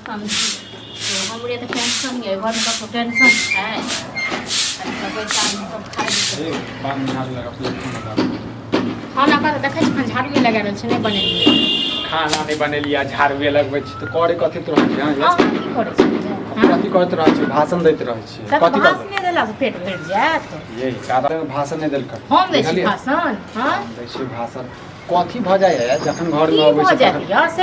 tension छी हमरे तो टेंशन है घर में तो टेंशन है सब सब खाए खाना का देखै छी झाड़ू लगा रहल छै नहीं बनेलिए खाना नहीं बनेलिए झाड़ू लगबै छी तो करे कथि तो रहै छै हां की करै छी कथि करत रहै छी भाषण दैत रहै छी कथि भाषण नहीं देला से पेट भर जात यही कारण भाषण नहीं देल कर हम दै छी भाषण हां दै छी भाषण कथि भ जाय है जखन घर में आबै छै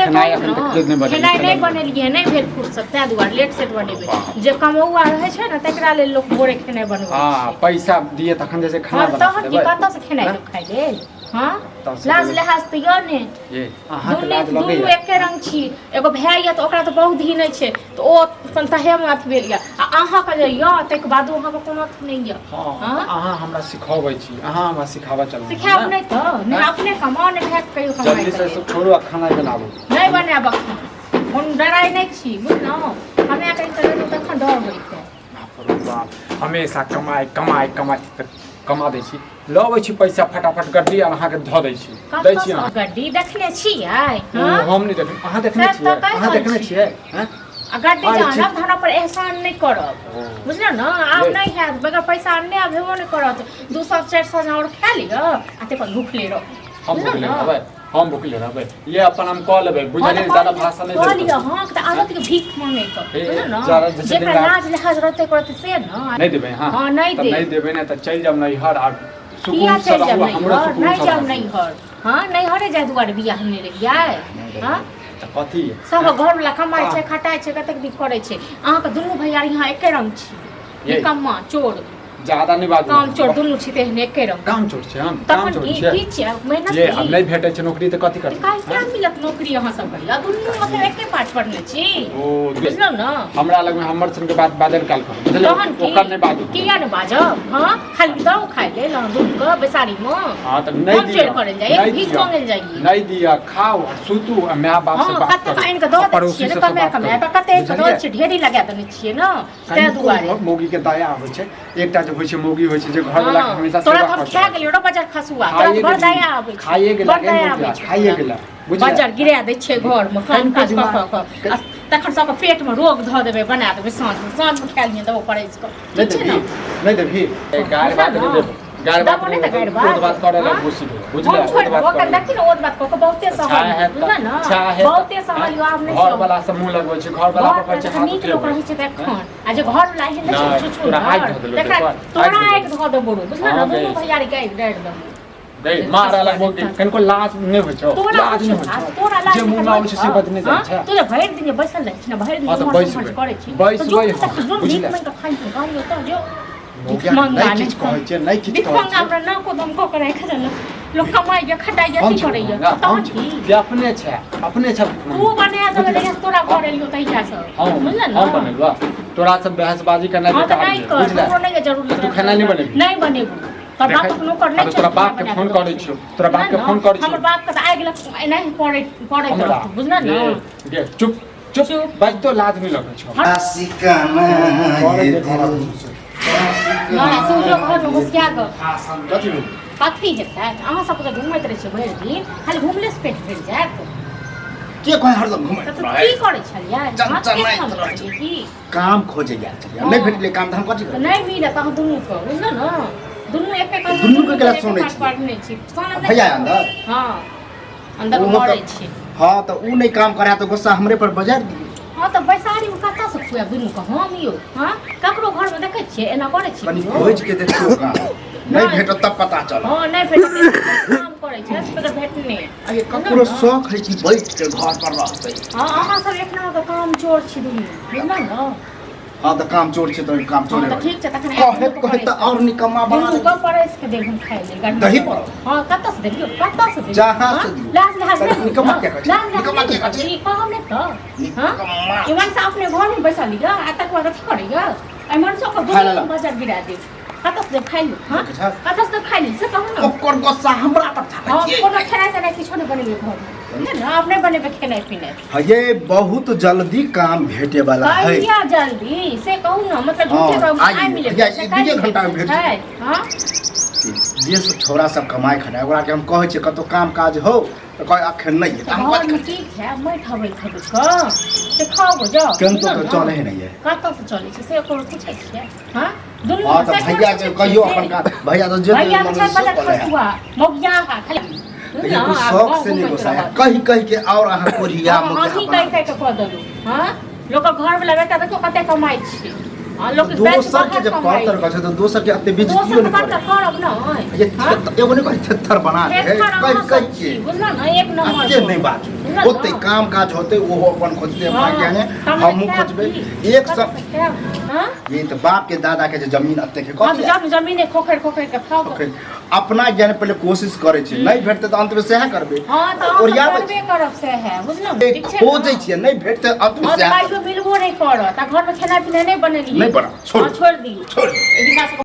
खाना नहीं बनेलिए नहीं भेल फुर्सत तै दुआर लेट सेट बनेबै जे कमौआ रहै छै न तकरा लेल लोक भोरे खेनाइ बनबै हां पैसा दिए तखन जैसे खाना बना तहन की कतऽ से खेनाइ लोक खाइ लेल हां लाज लिहाज त यो ने ये अहाँ के लाज लगे दुनू एके रंग छी एगो भाय या त ओकरा त बहुत ही नहीं छै त ओ संतहे में अथ भेल या अहाँ के जे या तक बादो अहाँ के कोनो अथ नहीं या हां अहाँ हमरा सिखाबै छी अहाँ हमरा सिखावा चलू सिखाब नहीं त नहीं अपने कमा ने भाय कहियो कमाई जल्दी से सब छोड़ो खाना बनाबू नहीं बनाब हम डराई नहीं छी बुझलो हमे कहीं करे तखन डर होई छै हमेशा कमाई कमाई कमाई कमा दै छी लबै छी पैसा फटाफट गड्डी अहाँ के ध दै छी दै छी अहाँ गड्डी देखले छियै हां हम नहीं देख अहाँ देखने छियै अहाँ देखने छियै हैं आ गड्डी जाना धरा पर एहसान नहीं करब बुझल न आब नहीं है बगैर पैसा अन्ने आब हेबो नहीं करत 200 400 और खा लियो आ ते पर भूखले रह हम भूखले रहबै हम भूखले रहबै ये अपन हम कह लेबै बुझलिए ज्यादा भाषा नहीं कह लियो हां त आदत के भीख मांगे त बुझल न जेकरा लाज लिहाज रहते करते से न नहीं देबै हां हां नहीं दे नहीं देबै ना त चल जाब नहीं हर आ किया सुकून से चल जाब रहू हमरा सुकून नहीं जाब नहीं हर हां नहीं हरे जाय दुआरे बियाह हमने रे याय हां त कथि सब घर वाला कमाई छै खटाई छै कतक दिन करे छै अहाँ के दुनू भैया यहाँ एके रंग छी निकम्मा चोर ज्यादा नहीं बात काम चोर दुनू छी तेहने एके रंग काम चोर छै हम काम चोर छै की छै मेहनत ये अब नहीं भेटै छै नौकरी त कथि करबै काहे क्या मिलत नौकरी अहाँ सब भैया दुनू मतलब एके पाठ पढ़ने छी ओ बुझलौ न हमरा लग में हमर सन के बात बादल काल कर बुझलिए ओकर नहीं बात किया न बाजब हां खाली दो खाइ ले ल दूध के बेसारी में हां त नहीं दिया करे जाय भीख मांगे जाइए नहीं दिया खाओ सुतू माय बाप से बात कते आइन के दो छियै न कमे कमे कते के दो छियै ढेरी लगा देने छियै न तै दुआरे मोगी के दया होय छै एकटा जे होय छै मोगी होय छै जे घर वाला हमेशा तोरा हम खा गेलियो रो बाजार खसुआ तोरा बड़ दया आबै छै खाइए के लागे खाइए के ला बाजार गिरा दै छै घर में काम काज क तखन सब पेट में रोग ध देबै बना देबै साँझ में खा लिये दबो पड़ै छै ठीक छै नहीं देबी गाय बात नहीं देबो गाय बात करे ला खुशी बुझले ओकर देखि न ओत बात को बहुते सहल बुझल न बहुते सहल यो आब नहीं घर वाला से मुंह लगबै छै घर वाला पर कहै छै नीक लोक रहै छै देखन आ जे घर वाला हे नहि छुछु तोरा आइ ध देलौ तोरा एक ध दे बोरो बुझल न दुनू भैयारी के डाइट दम गई मारा लगबो कनको लाज नहीं होय छै लाज नहीं होय छै तोरा लाज जे मुंह में आबै छै से बात नहीं जाय छै तू भरि दिन बैसल रहै छी न भरि दिन बैस करे छी बैसबै बुझले मन का खाइ के गाली त जो मंगा नहीं किछ कहै छै नहीं किछ कहै छै हमरा ना को दम को करे खजन लोग कमाई के खटाई जति करे या तहन की अपने छै तू बना देले रे तोरा घर एलियो तहिया से बुझल न हम बनेलवा तोरा सब बहसबाजी करना बेकार बुझले तोरा नहीं जरूर तू खाना नहीं बनेबी नहीं बनेबू तोरा बाप नो कर नहीं तोरा बाप के फोन करै छियो तोरा बाप के फोन करै छियो हमर बाप के त आइ गेल नहीं पड़े बुझल न चुप चुप बाज तो लाज नहीं लगै छौ आशिकाना ना सोचो घर में घुसिया ग कथि कथि हेतै अहाँ सब त घुमैत रहै छै भरि दिन खाली घुमले से पेट भरि जायत के कोइ हरदम घुमै त की करै छलियै चंचनाइत की काम खोजे गेल छलियै नहीं भेटले काम त हम कथि करब नहीं मिलत अहाँ दुनू के बुझल न दुनू एके काम दुनू के गलत सुनै छी पढ़ने छी भैया अंदर हां अंदर मरै छी हां त उ नहीं काम करा त गुस्सा हमरे पर बजार दियो हां त बैसारी में कत्ता से खुआ दुनू के हम यो हां ककरो घर में देखै छियै एना करै छी कनी खोज के देखियो काम नहीं भेटत तब पता चल हां नहीं भेटत काम करै छै से भेटने अरे ककरो शौक है कि बैठ के घर पर रहतै हां अहाँ सब एक नंबर के काम चोर छी दुनू बुझल न हां त काम चोर छै त काम चोर है ठीक छै तखन कहे त और निकम्मा बना दुनू को परस के देख हम खाइ ले दही पर हां कत्ता से देखियो कत्ता से देखियो जहां से लाज लाज निकम्मा क्या कहै निकम्मा के कहै कहम ने त हां इवन से अपने घर में बैसा लिया आ तक बाद अथी करैया आई मन सब को बाजार गिरा दे कत्ता से खाइ लो हां कत्ता से खाइ ली से कहू न ओकर गुस्सा हमरा पर था हां कोनो खेनाइ से किछो नहीं बनेबे घर में ना अपने बनेबे खेनाइ पिनाइ ये बहुत जल्दी काम भेटे वाला है कहिया जल्दी से कहू न मतलब झूठे रहो आई मिले एक घंटा में भेट हां जे सब छोरा सब कमाई खटाई ओकरा के हम कहै छै कतो काम काज हो तो कोई अखन नहीं है हम घर में ठीक है मैं ठबै ठबै क से खाओ जा केन तो चले ही नहीं है कत से चले छे से कोनो पूछै छियै हां दुनु हां तो भैया के कहियो अपन का भैया तो जे भैया के पता खसुआ मोगिया का खाली ये कुछ शौक से नहीं घुसाया कहीं के और अहाँ कोरिया मुझे हां कहि कहि के कह दलु हां लोग घर में बेटा देखो कते कमाई छी हां लोग दोसर के जब पातर कछ तो दोसर के अते बीज क्यों नहीं करता करब ना ये एगो नहीं कहि थर बना दे कहि के बुझना ना एक नंबर ये नहीं बात ओते काम काज होते वो अपन खोजते अपना ज्ञाने हम खोजबे एक सब हां ये तो बाप के दादा के जमीन अते के जब जमीन खोखड़ खोखड़ के खाओ अपना ज्ञान पहले कोशिश करे छी नहीं भेटते तो अंत में सेहा करबे हां तो करबे करब से है बुझना ठीक छै खोजै छी नहीं भेटते अंत में सेहा मिलबो नहीं करत घर में खाना पीना नहीं बनेली नहीं बना छोड़ दी